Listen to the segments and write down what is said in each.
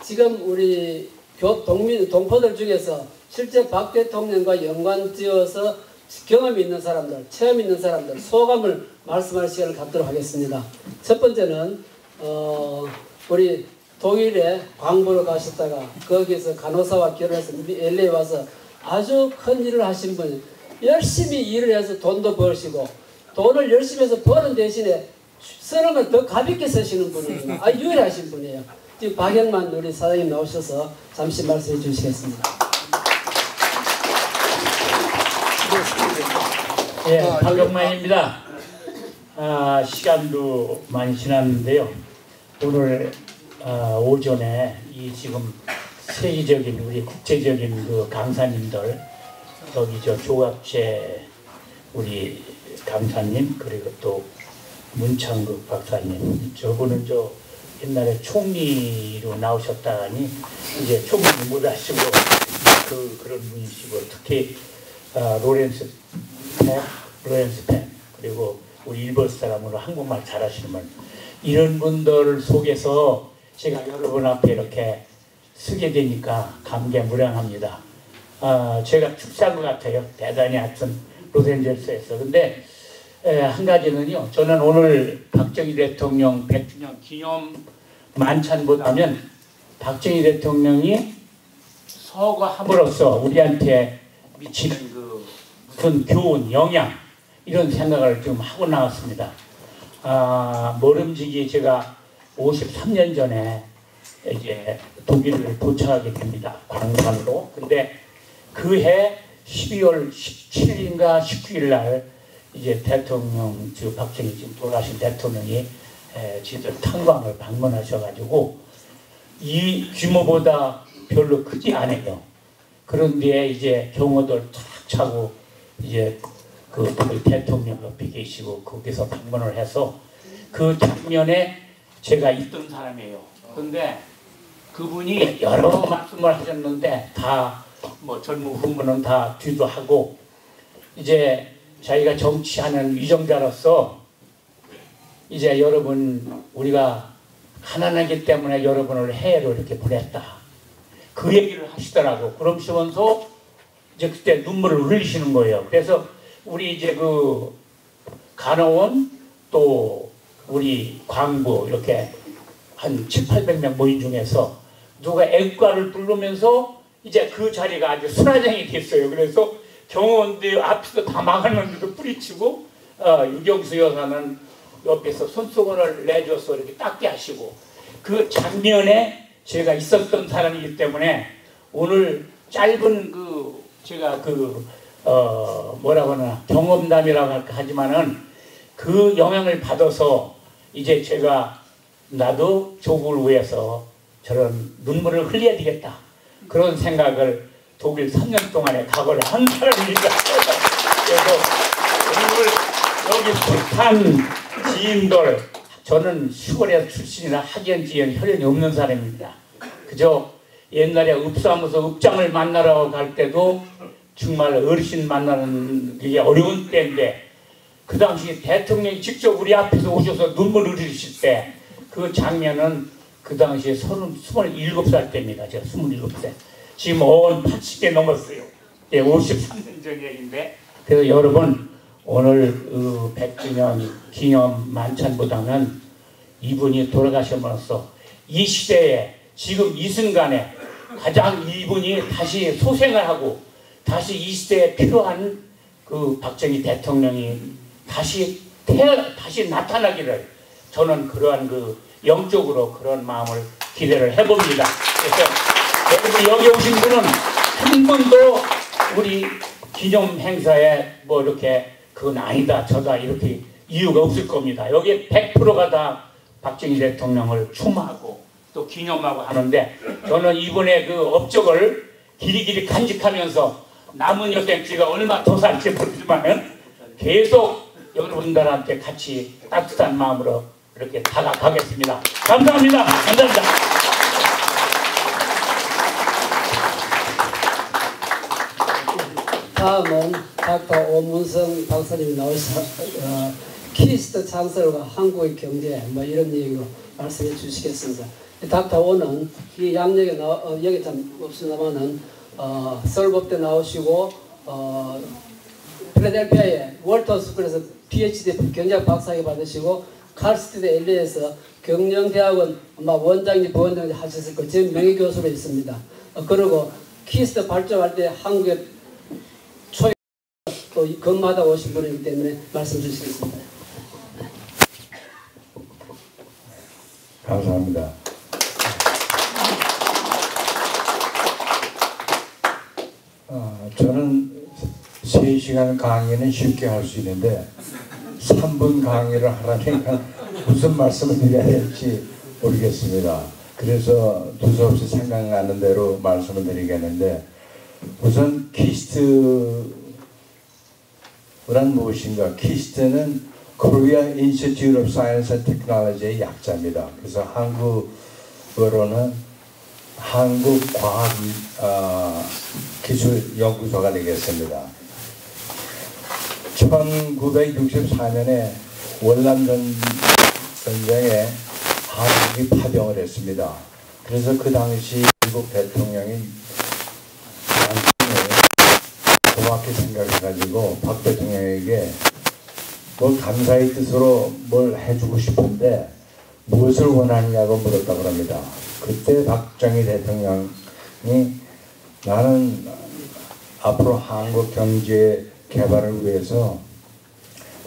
지금 우리 동포들 중에서 실제 박 대통령과 연관지어서 경험 있는 사람들, 체험 있는 사람들, 소감을 말씀할 시간을 갖도록 하겠습니다. 첫 번째는 우리 독일에 광부로 가셨다가 거기서 간호사와 결혼해서 LA 와서 아주 큰 일을 하신 분, 열심히 일을 해서 돈도 버시고 돈을 열심히 해서 버는 대신에 쓰는 건 더 가볍게 쓰시는 분이에요. 유일하신 분이에요. 지금 박영만 우리 사장님 나오셔서 잠시 말씀해 주시겠습니다. 예, 박영만입니다. 시간도 많이 지났는데요. 오늘 오전에 이 지금 세계적인 우리 국제적인 그 강사님들, 여기 저 조갑재 우리 강사님, 그리고 또 문창극 박사님, 저분은 저 옛날에 총리로 나오셨다니 이제 총리 못 하시고 그런 분이시고, 특히 로렌스 펜, 그리고 우리 일본 사람으로 한국말 잘하시는 분, 이런 분들 속에서 제가 여러분 앞에 이렇게 쓰게 되니까 감개무량합니다. 제가 축사한 것 같아요. 대단히 하여튼 로스앤젤레스에서. 근데 한 가지는요, 저는 오늘 박정희 대통령 100주년 기념 만찬보다는 박정희 대통령이 서거함으로써 우리한테 미치는 그 무슨 교훈, 영향, 이런 생각을 좀 하고 나왔습니다. 모름지기 제가 53년 전에 이제 독일을 도착하게 됩니다. 관광으로. 근데 그 해 12월 17일인가 19일 날 이제 대통령, 지금 박정희 지금 돌아가신 대통령이 지들 탄광을 방문하셔가지고 이 규모보다 별로 크지 않아요. 그런데 이제 경호들 탁 차고 이제 그 대통령 옆에 계시고 거기서 방문을 해서 그 장면에 제가 있던 사람이에요. 그런데 그분이 여러 말씀을 하셨는데 다 뭐 젊은 후문은 다 뒤도하고, 이제 자기가 정치하는 위정자로서 이제 여러분, 우리가 가난하기 때문에 여러분을 해외로 이렇게 보냈다, 그 얘기를 하시더라고. 그러시면서 이제 그때 눈물을 흘리시는 거예요. 그래서 우리 이제 그 간호원 또 우리 광부 이렇게 한 700~800명 모인 중에서 누가 애국가를 부르면서 이제 그 자리가 아주 순화장이 됐어요. 그래서 경호원들 앞에서 다 막았는데도 뿌리치고, 유경수 여사는 옆에서 손수건을 내줘서 이렇게 닦게 하시고, 그 장면에 제가 있었던 사람이기 때문에 오늘 짧은 제가 뭐라고 하나 경험담이라고 하지만은 그 영향을 받아서 이제 제가 나도 조국을 위해서 저런 눈물을 흘려야 되겠다, 그런 생각을 독일 3년 동안에 각오를 한 사람입니다. 그래서 오늘 여기 부탄 지인들, 저는 시골에서 출신이라 학연, 지연, 혈연이 없는 사람입니다. 그저 옛날에 읍사무소 읍장을 만나러 갈 때도 정말 어르신 만나는 게 어려운 때인데, 그 당시 대통령이 직접 우리 앞에서 오셔서 눈물을 흘리실 때 그 장면은 그 당시에 27살 때입니다. 제가 27살. 지금 80개 넘었어요. 예, 53년 전 얘기인데, 그래서 여러분 오늘 100주년 기념 만찬보다는 이분이 돌아가심으로써 이 시대에 지금 이 순간에 가장 이분이 다시 소생을 하고 다시 이 시대에 필요한 그 박정희 대통령이 다시 나타나기를, 저는 그러한 영적으로 그런 마음을 기대를 해봅니다. 그래서 여러분 여기 오신 분은 한 번도 우리 기념 행사에 뭐 이렇게 그건 아니다 저다 이렇게 이유가 없을 겁니다. 여기 100%가 다 박정희 대통령을 추모하고 또 기념하고 하는데, 저는 이번에 그 업적을 길이길이 간직하면서 남은 여생지가 얼마 더 살지 모르지만 계속 여러분들한테 같이 따뜻한 마음으로 이렇게 다가가겠습니다. 감사합니다. 감사합니다. 다음은 닥터 오문성 박사님이 나오셔서 키리스트 창설과 한국의 경제 뭐 이런 얘기로 말씀해 주시겠습니다. 닥터원은 이 양력에 여기 참 없으나마는 서울법대 나오시고 필라델피아의 월터 스쿨에서 PhD 경제학 박사학위 받으시고 칼스테드 LA에서 경영대학원 아마 원장님 부원장님 하셨을 거예요. 지금 명예교수로 있습니다. 그리고 키스트 발전할 때 한국에 또 근무하다 오신 분이기 때문에 말씀 주시겠습니다. 감사합니다. 저는 3시간 강의는 쉽게 할 수 있는데 3분 강의를 하라니까 무슨 말씀을 드려야 될지 모르겠습니다. 그래서 두서없이 생각나는 대로 말씀을 드리겠는데, 우선 키스트란 무엇인가? 키스트는 Korea Institute of Science and Technology의 약자입니다. 그래서 한국어로는 한국과학기술연구소가 되겠습니다. 1964년에 월남전쟁에 한국이 파병을 했습니다. 그래서 그 당시 미국 대통령이 고맙게 생각해가지고 박 대통령에게 뭘 감사의 뜻으로 뭘 해주고 싶은데 무엇을 원하느냐고 물었다고 합니다. 그때 박정희 대통령이 나는 앞으로 한국 경제 개발을 위해서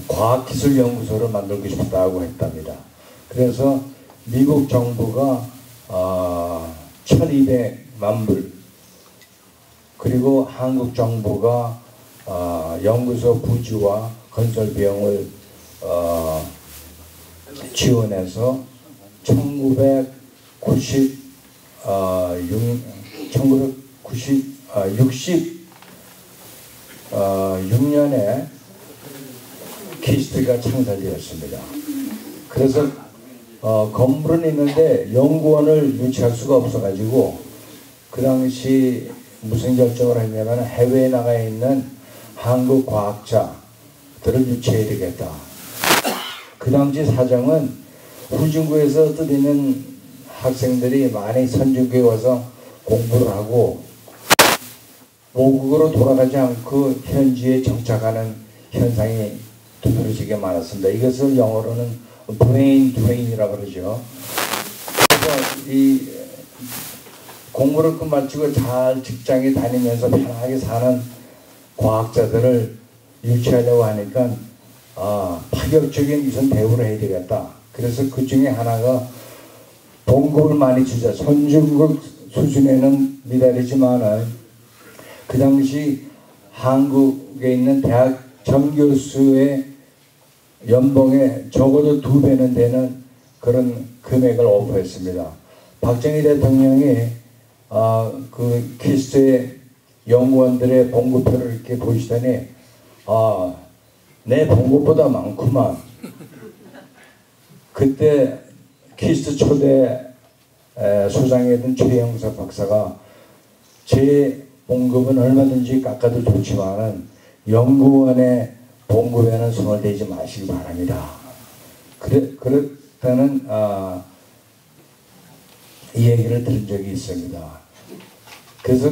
과학기술연구소를 만들고 싶다고 했답니다. 그래서 미국 정부가 1200만 불, 그리고 한국 정부가 연구소 부지와 건설 비용을 지원해서 1966년에 키스트가 창설되었습니다. 그래서 건물은 있는데 연구원을 유치할 수가 없어가지고 그 당시 무슨 결정을 했냐면 해외에 나가 있는 한국 과학자들을 유치해야 되겠다. 그 당시 사정은 후진국에서 떠드는 학생들이 많이 선진국에 와서 공부를 하고 모국으로 돌아가지 않고 현지에 정착하는 현상이 두드러지게 많았습니다. 이것을 영어로는 브레인 드레인이라고 그러죠. 그래서 이 공부를 끝마치고 잘 직장에 다니면서 편하게 사는 과학자들을 유치하려고 하니까 파격적인 무슨 대우를 해야 되겠다. 그래서 그 중에 하나가 봉급을 많이 주자. 선진국 수준에는 미달이지만은 그 당시 한국에 있는 대학 정교수의 연봉에 적어도 2배는 되는 그런 금액을 오퍼했습니다. 박정희 대통령이 그 키스트의 연구원들의 봉급표를 이렇게 보시더니 내 봉급보다 많구만. 그때 키스트 초대 소장이었던 최영석 박사가 제 봉급은 얼마든지 깎아도 좋지만은 연구원의 봉급에는 손을 대지 마시기 바랍니다. 그렇다는 이 얘기를 들은 적이 있습니다. 그래서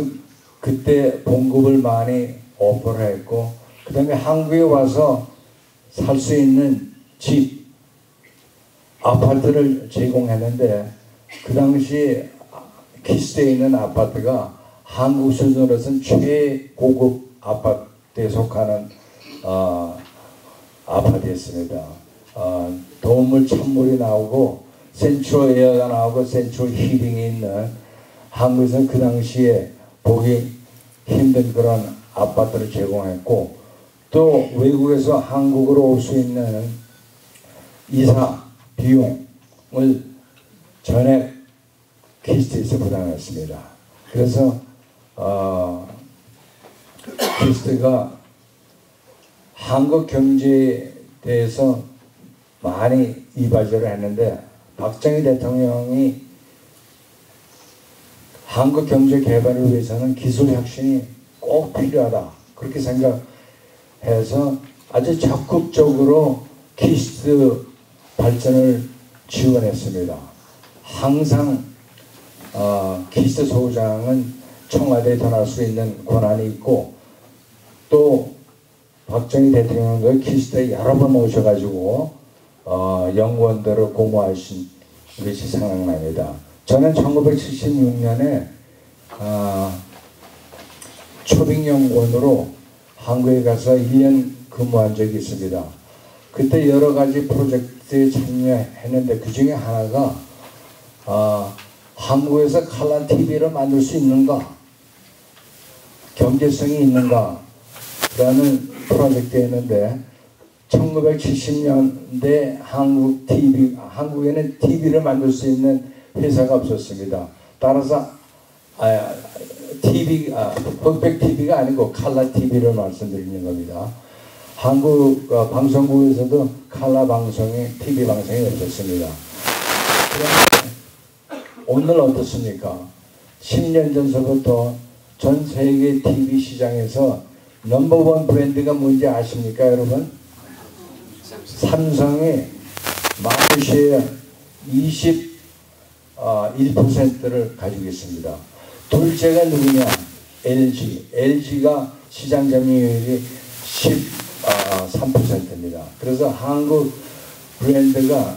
그때 봉급을 많이 오퍼를 했고, 그 다음에 한국에 와서 살 수 있는 집, 아파트를 제공했는데 그 당시 키스트에 있는 아파트가 한국 수준으로서는 최고급 아파트에 속하는 아파트였습니다. 도움물 찬물이 나오고 센트럴 에어가 나오고 센트럴 히팅이 있는, 한국에서는 그 당시에 보기 힘든 그런 아파트를 제공했고, 또 외국에서 한국으로 올 수 있는 이사 비용을 전액 키스트에서 부담했습니다. 그래서 키스트가 한국 경제에 대해서 많이 이바지를 했는데, 박정희 대통령이 한국 경제 개발을 위해서는 기술 혁신이 꼭 필요하다, 그렇게 생각해서 아주 적극적으로 키스트 발전을 지원했습니다. 항상 기스 소장은 청와대에 전할 수 있는 권한이 있고, 또 박정희 대통령도 기스에 여러 번 오셔가지고 연구원들을 고모하신 것이 생각납니다. 저는 1976년에 초빙연구원으로 한국에 가서 1년 근무한 적이 있습니다. 그때 여러 가지 프로젝트에 참여했는데 그 중에 하나가 한국에서 칼라 TV를 만들 수 있는가, 경제성이 있는가 라는 프로젝트였는데 1970년대 한국에는 TV를 만들 수 있는 회사가 없었습니다. 따라서 흑백 TV가 아니고 칼라 TV를 말씀드리는 겁니다. 한국 방송국에서도 칼라 방송이 TV 방송이 없었습니다. 그런데 오늘 어떻습니까? 10년 전서부터 전 세계 TV 시장에서 넘버원 브랜드가 뭔지 아십니까, 여러분? 삼성이 마켓쉐어 21%를 가지고 있습니다. 둘째가 누구냐? LG. LG가 시장 점유율이 13%입니다. 그래서 한국 브랜드가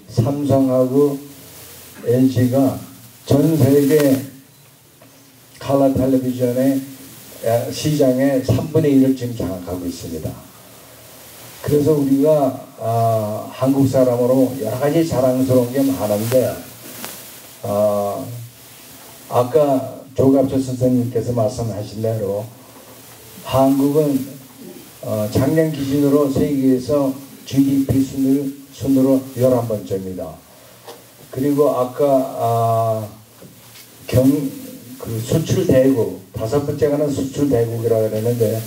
삼성하고 LG가 전 세계 칼라 텔레비전의 시장의 3분의 1을 지금 장악하고 있습니다. 그래서 우리가 한국 사람으로 여러 가지 자랑스러운 게 많은데 아까 조갑철 선생님께서 말씀하신 대로 한국은 작년 기준으로 세계에서 GDP 순으로 11번째입니다. 그리고 아까 수출 대국, 5번째가는 수출 대국이라고 그랬는데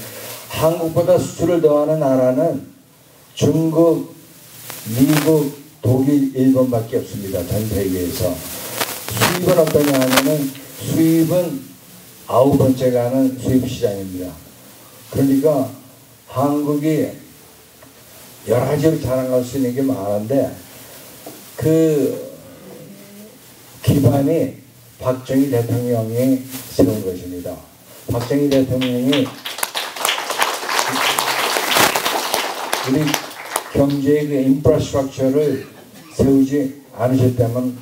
한국보다 수출을 더하는 나라는 중국, 미국, 독일, 일본밖에 없습니다. 전 세계에서. 수입은 어떠냐 하면은 수입은 9번째 가는 수입 시장입니다. 그러니까 한국이 여러 가지로 자랑할 수 있는 게 많은데 그 기반이 박정희 대통령이 세운 것입니다. 박정희 대통령이 우리 경제의 그 인프라스트럭처를 세우지 않으셨다면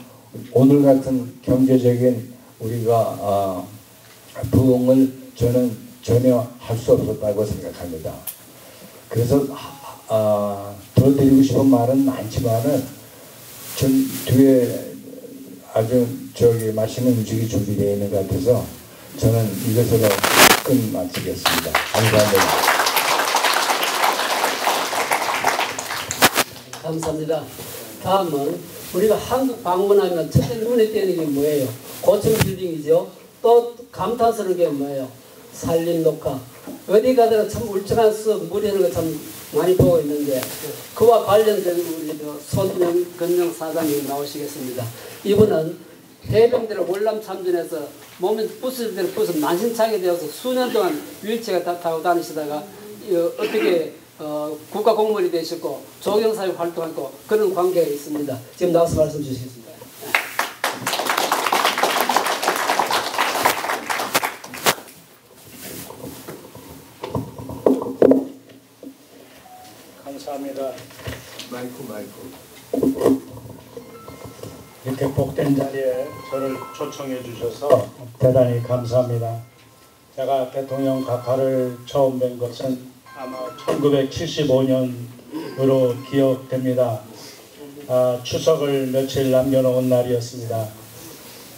오늘 같은 경제적인 우리가 부흥을 저는 전혀 할 수 없었다고 생각합니다. 그래서 더 드리고 싶은 말은 많지만은 전 뒤에 아주 맛있는 음식이 준비되어 있는 것 같아서 저는 이것으로 끝마치겠습니다. 감사합니다. 감사합니다. 다음은 우리가 한국 방문하면 첫째 눈에 띄는 게 뭐예요? 고층 빌딩이죠. 또 감탄스러운 게 뭐예요? 산림 녹화. 어디 가더라도 참 울창한 숲, 물이 흐르는 거 참 많이 보고 있는데 그와 관련된 우리 손건영 사장님 나오시겠습니다. 이분은 해병대를 월남 참전해서 몸에 부스를 부서 만신창이 되어서 수년 동안 휠체어 타고 다니시다가 어떻게 국가 공무원이 되셨고 조경사회 활동하고 그런 관계가 있습니다. 지금 나와서 말씀 주시겠습니다. 감사합니다. 마이크. 이렇게 복된 자리에 저를 초청해 주셔서 대단히 감사합니다. 제가 대통령 각하를 처음 뵌 것은 아마 1975년으로 기억됩니다. 추석을 며칠 남겨놓은 날이었습니다.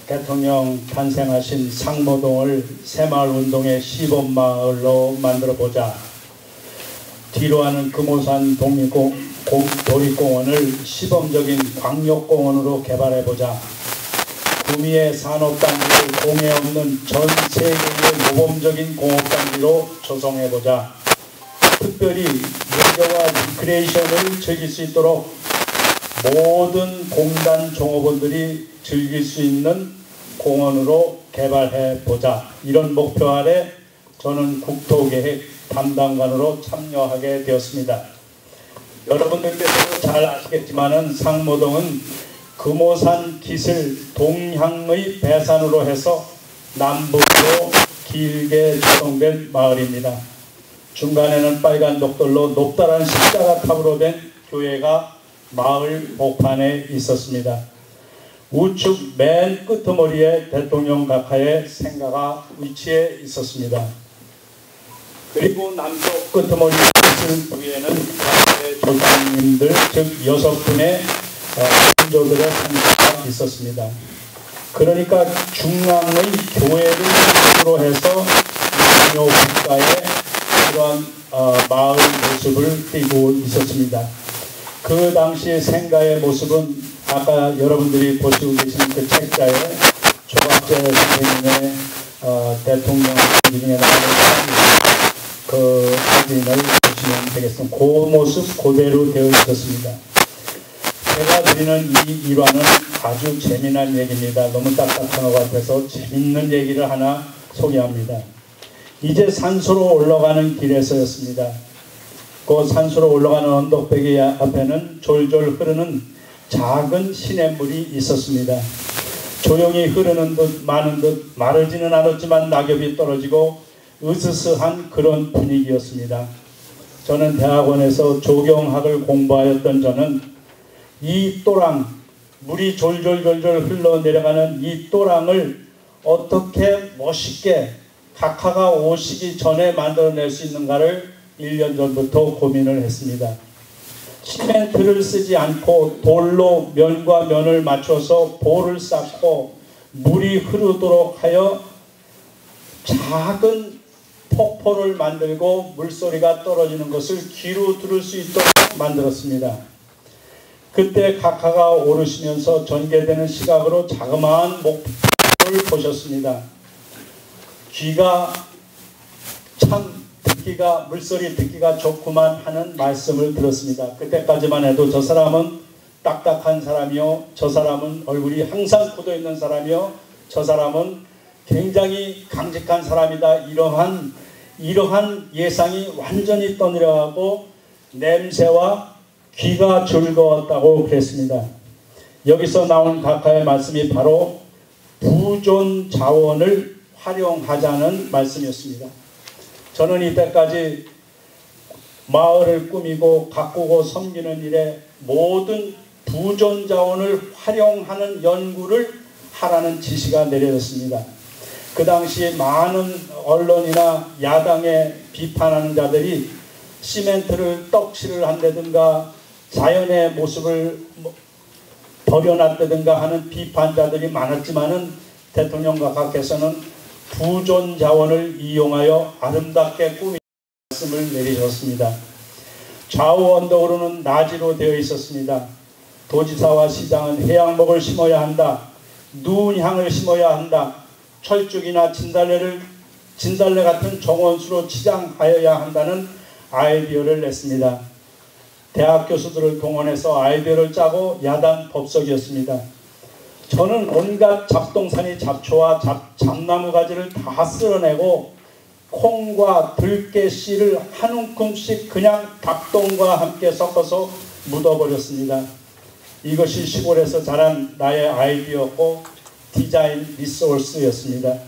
대통령 탄생하신 상모동을 새마을운동의 시범마을로 만들어보자. 뒤로하는 금오산 도립공원을 시범적인 광역공원으로 개발해보자. 구미의 산업단지를 공해 없는 전 세계의 모범적인 공업단지로 조성해보자. 특별히 레저와 리크레이션을 즐길 수 있도록 모든 공단 종업원들이 즐길 수 있는 공원으로 개발해보자. 이런 목표 아래 저는 국토계획 담당관으로 참여하게 되었습니다. 여러분들께서도 잘 아시겠지만은 상모동은 금오산 기슬 동향의 배산으로 해서 남북으로 길게 조성된 마을입니다. 중간에는 빨간 벽돌로 높다란 십자가 탑으로 된 교회가 마을 복판에 있었습니다. 우측 맨 끄트머리에 대통령 각하의 생가가 위치해 있었습니다. 그리고 남쪽 끄트머리 위에는 각하의 조상님들 즉 6분의 신조들의 생가가 있었습니다. 그러니까 중앙의 교회를 중심으로 해서 남녀 국가의 그런 마을 모습을 띠고 있었습니다. 그 당시 생가의 모습은 아까 여러분들이 보시고 계시는 그 책자에 조갑재 선생님의 대통령 중에 나오는 그 사진을 보시면 되겠습니다. 그 모습 그대로 되어 있었습니다. 제가 드리는 이 일화는 아주 재미난 얘기입니다. 너무 딱딱한 것 같아서 재밌는 얘기를 하나 소개합니다. 이제 산소로 올라가는 길에서였습니다. 그 산소로 올라가는 언덕배기 앞에는 졸졸 흐르는 작은 시냇물이 있었습니다. 조용히 흐르는 듯 마는 듯 마르지는 않았지만 낙엽이 떨어지고 으스스한 그런 분위기였습니다. 저는 대학원에서 조경학을 공부하였던 저는 이 또랑, 물이 졸졸졸졸 흘러내려가는 이 또랑을 어떻게 멋있게 각하가 오시기 전에 만들어낼 수 있는가를 1년 전부터 고민을 했습니다. 시멘트를 쓰지 않고 돌로 면과 면을 맞춰서 볼을 쌓고 물이 흐르도록 하여 작은 폭포를 만들고 물소리가 떨어지는 것을 귀로 들을 수 있도록 만들었습니다. 그때 각하가 오르시면서 전개되는 시각으로 자그마한 목표를 보셨습니다. 귀가 참 듣기가 물소리 듣기가 좋구만 하는 말씀을 들었습니다. 그때까지만 해도 저 사람은 딱딱한 사람이요, 저 사람은 얼굴이 항상 굳어있는 사람이요, 저 사람은 굉장히 강직한 사람이다. 이러한 예상이 완전히 떠내려가고 냄새와 귀가 즐거웠다고 그랬습니다. 여기서 나온 각하의 말씀이 바로 부존 자원을 활용하자는 말씀이었습니다. 저는 이때까지 마을을 꾸미고 가꾸고 섬기는 일에 모든 부존 자원을 활용하는 연구를 하라는 지시가 내려졌습니다. 그 당시 많은 언론이나 야당에 비판하는 자들이 시멘트를 떡칠을 한다든가 자연의 모습을 버려놨다든가 하는 비판자들이 많았지만은 대통령 각하께서는 부존 자원을 이용하여 아름답게 꾸미는 말씀을 내리셨습니다. 좌우 언덕으로는 나지로 되어 있었습니다. 도지사와 시장은 해양목을 심어야 한다. 누운향을 심어야 한다. 철쭉이나 진달래 같은 정원수로 치장하여야 한다는 아이디어를 냈습니다. 대학 교수들을 동원해서 아이디어를 짜고 야단 법석이었습니다. 저는 온갖 잡동사니 잡초와 잡나무 가지를 다 쓸어내고 콩과 들깨 씨를 한 움큼씩 그냥 닭똥과 함께 섞어서 묻어버렸습니다. 이것이 시골에서 자란 나의 아이디어였고 디자인 리소스였습니다.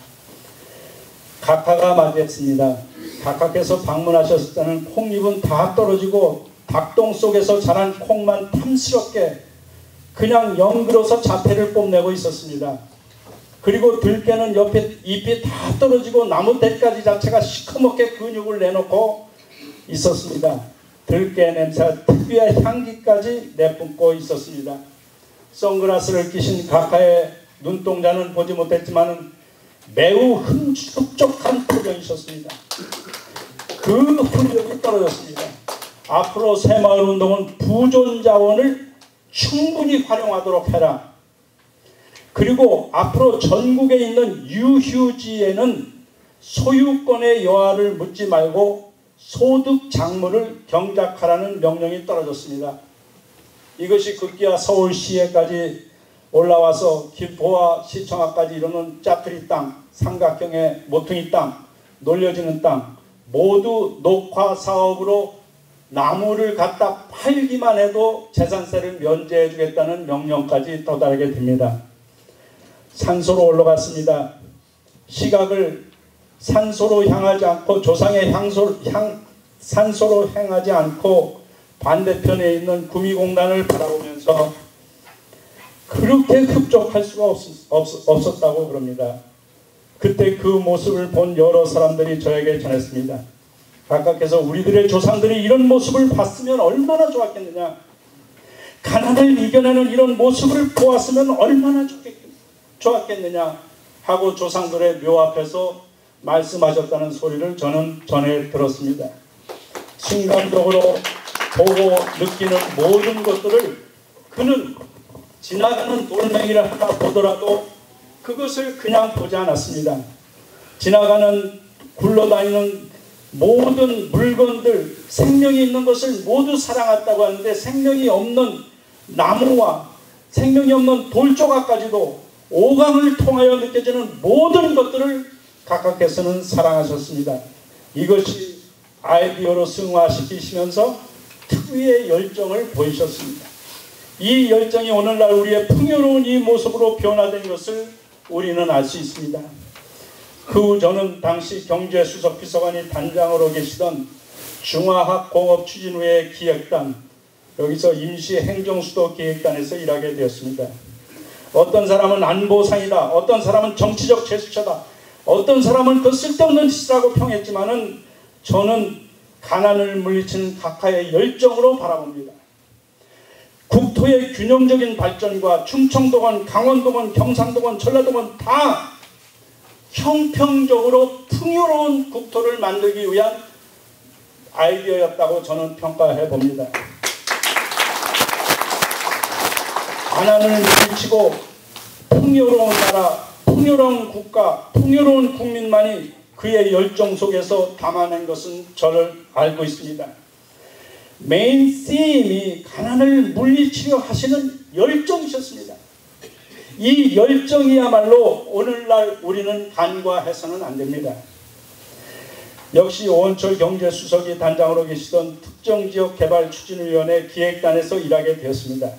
각하가 맞이했습니다. 각하께서 방문하셨을 때는 콩잎은 다 떨어지고 닭똥 속에서 자란 콩만 탐스럽게 그냥 연그러서 자태를 뽐내고 있었습니다. 그리고 들깨는 옆에 잎이 다 떨어지고 나무 대가지 자체가 시커멓게 근육을 내놓고 있었습니다. 들깨 냄새가 특유의 향기까지 내뿜고 있었습니다. 선글라스를 끼신 각하의 눈동자는 보지 못했지만 매우 흡족한 표정이셨습니다. 그 훈력이 떨어졌습니다. 앞으로 새마을운동은 부존자원을 충분히 활용하도록 해라. 그리고 앞으로 전국에 있는 유휴지에는 소유권의 여하를 묻지 말고 소득 작물을 경작하라는 명령이 떨어졌습니다. 이것이 급기야 서울시에까지 올라와서 김포와 시청학까지 이르는 짜투리 땅, 삼각형의 모퉁이 땅, 놀려지는 땅 모두 녹화 사업으로 나무를 갖다 팔기만 해도 재산세를 면제해 주겠다는 명령까지 도달하게 됩니다. 산소로 올라갔습니다. 시각을 산소로 향하지 않고 조상의 산소로 향하지 않고 반대편에 있는 구미공단을 바라보면서 그렇게 흡족할 수가 없었다고 그럽니다. 그때 그 모습을 본 여러 사람들이 저에게 전했습니다. 각각께서 우리들의 조상들이 이런 모습을 봤으면 얼마나 좋았겠느냐. 가난을 이겨내는 이런 모습을 보았으면 얼마나 좋았겠느냐 하고 조상들의 묘 앞에서 말씀하셨다는 소리를 저는 전해 들었습니다. 순간적으로 보고 느끼는 모든 것들을 그는 지나가는 돌멩이를 하나 보더라도 그것을 그냥 보지 않았습니다. 지나가는 굴러다니는 모든 물건들, 생명이 있는 것을 모두 사랑했다고 하는데 생명이 없는 나무와 생명이 없는 돌조각까지도 오감을 통하여 느껴지는 모든 것들을 각각께서는 사랑하셨습니다. 이것이 아이디어로 승화시키시면서 특유의 열정을 보이셨습니다. 이 열정이 오늘날 우리의 풍요로운 이 모습으로 변화된 것을 우리는 알 수 있습니다. 그 후 저는 당시 경제수석 비서관이 단장으로 계시던 중화학공업추진회의 기획단, 여기서 임시행정수도 기획단에서 일하게 되었습니다. 어떤 사람은 안보상이다, 어떤 사람은 정치적 제스처다, 어떤 사람은 그 쓸데없는 짓이라고 평했지만은 저는 가난을 물리치는 각하의 열정으로 바라봅니다. 국토의 균형적인 발전과 충청도건, 강원도건, 경상도건, 전라도건 다 형평적으로 풍요로운 국토를 만들기 위한 아이디어였다고 저는 평가해 봅니다. 가난을 물리치고 풍요로운 나라, 풍요로운 국가, 풍요로운 국민만이 그의 열정 속에서 담아낸 것은 저를 알고 있습니다. 메인 씨임이 가난을 물리치려 하시는 열정이셨습니다. 이 열정이야말로 오늘날 우리는 간과해서는 안 됩니다. 역시 오원철 경제수석이 단장으로 계시던 특정지역개발추진위원회 기획단에서 일하게 되었습니다.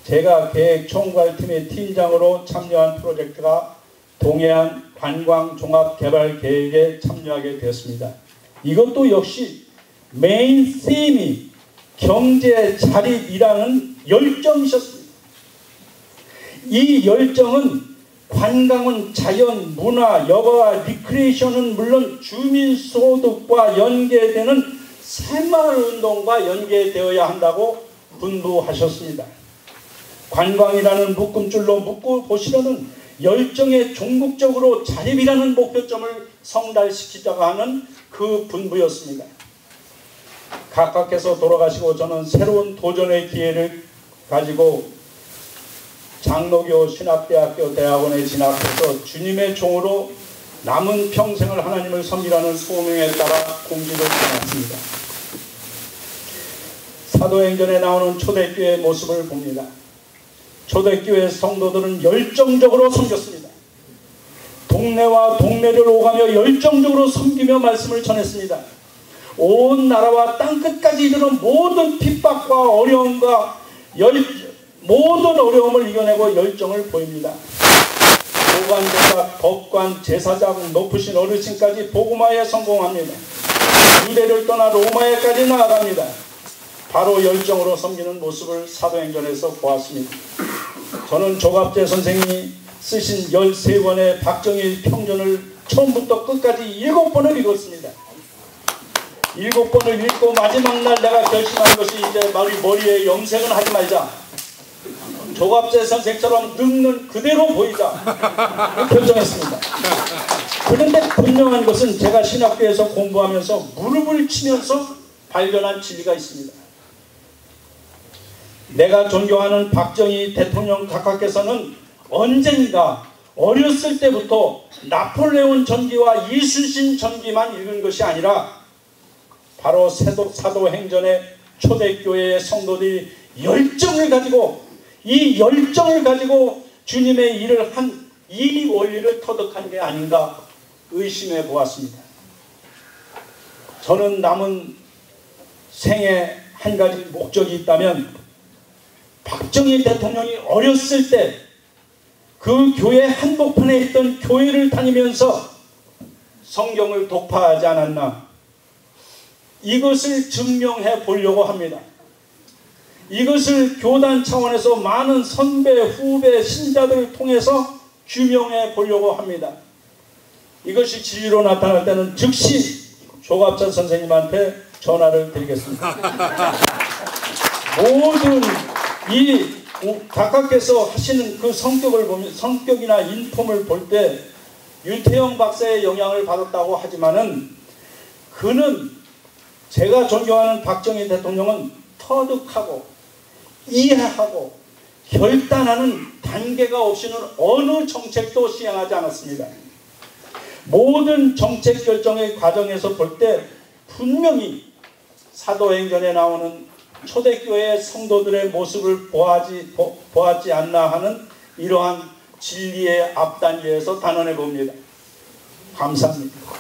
제가 계획총괄팀의 팀장으로 참여한 프로젝트가 동해안 관광종합개발계획에 참여하게 되었습니다. 이것도 역시 메인 셈이 경제 자립이라는 열정이셨습니다. 이 열정은 관광은 자연, 문화, 여가, 리크레이션은 물론 주민소득과 연계되는 새마을운동과 연계되어야 한다고 분부하셨습니다. 관광이라는 묶음줄로 묶고 보시려는 열정의 종국적으로 자립이라는 목표점을 성달시키자고 하는 그 분부였습니다. 각각께서 돌아가시고 저는 새로운 도전의 기회를 가지고 장로교 신학대학교 대학원에 진학해서 주님의 종으로 남은 평생을 하나님을 섬기라는 소명에 따라 공직을 수행했습니다. 사도행전에 나오는 초대교회의 모습을 봅니다. 초대교회 성도들은 열정적으로 섬겼습니다. 동네와 동네를 오가며 열정적으로 섬기며 말씀을 전했습니다. 온 나라와 땅끝까지 이르는 모든 핍박과 어려움과 모든 어려움을 이겨내고 열정을 보입니다. 보관제사, 법관, 제사장, 높으신 어르신까지 복음화에 성공합니다. 유대를 떠나 로마에까지 나아갑니다. 바로 열정으로 섬기는 모습을 사도행전에서 보았습니다. 저는 조갑재 선생이 쓰신 13권의 박정희 평전을 처음부터 끝까지 7번을 읽었습니다. 7번을 읽고 마지막 날 내가 결심한 것이 이제 머리에 염색은 하지 말자. 조갑재 선생처럼 늙는 그대로 보이자 결정했습니다. 그런데 분명한 것은 제가 신학교에서 공부하면서 무릎을 치면서 발견한 진리가 있습니다. 내가 존경하는 박정희 대통령 각하께서는 언젠가 어렸을 때부터 나폴레온 전기와 이순신 전기만 읽은 것이 아니라 바로 사도행전의 초대교회의 성도들이 열정을 가지고 이 열정을 가지고 주님의 일을 한 이 원리를 터득한 게 아닌가 의심해 보았습니다. 저는 남은 생에 한 가지 목적이 있다면 박정희 대통령이 어렸을 때 그 교회 한복판에 있던 교회를 다니면서 성경을 독파하지 않았나, 이것을 증명해 보려고 합니다. 이것을 교단 차원에서 많은 선배, 후배, 신자들을 통해서 규명해 보려고 합니다. 이것이 진리로 나타날 때는 즉시 조갑찬 선생님한테 전화를 드리겠습니다. 모든 이 각하께서 하시는 그 성격을 보면, 성격이나 인품을 볼 때 윤태영 박사의 영향을 받았다고 하지만은, 그는, 제가 존경하는 박정희 대통령은 터득하고 이해하고 결단하는 단계가 없이는 어느 정책도 시행하지 않았습니다. 모든 정책 결정의 과정에서 볼 때 분명히 사도행전에 나오는 초대교회 성도들의 모습을 보았지 않나 하는 이러한 진리의 앞단계에서 단언해 봅니다. 감사합니다.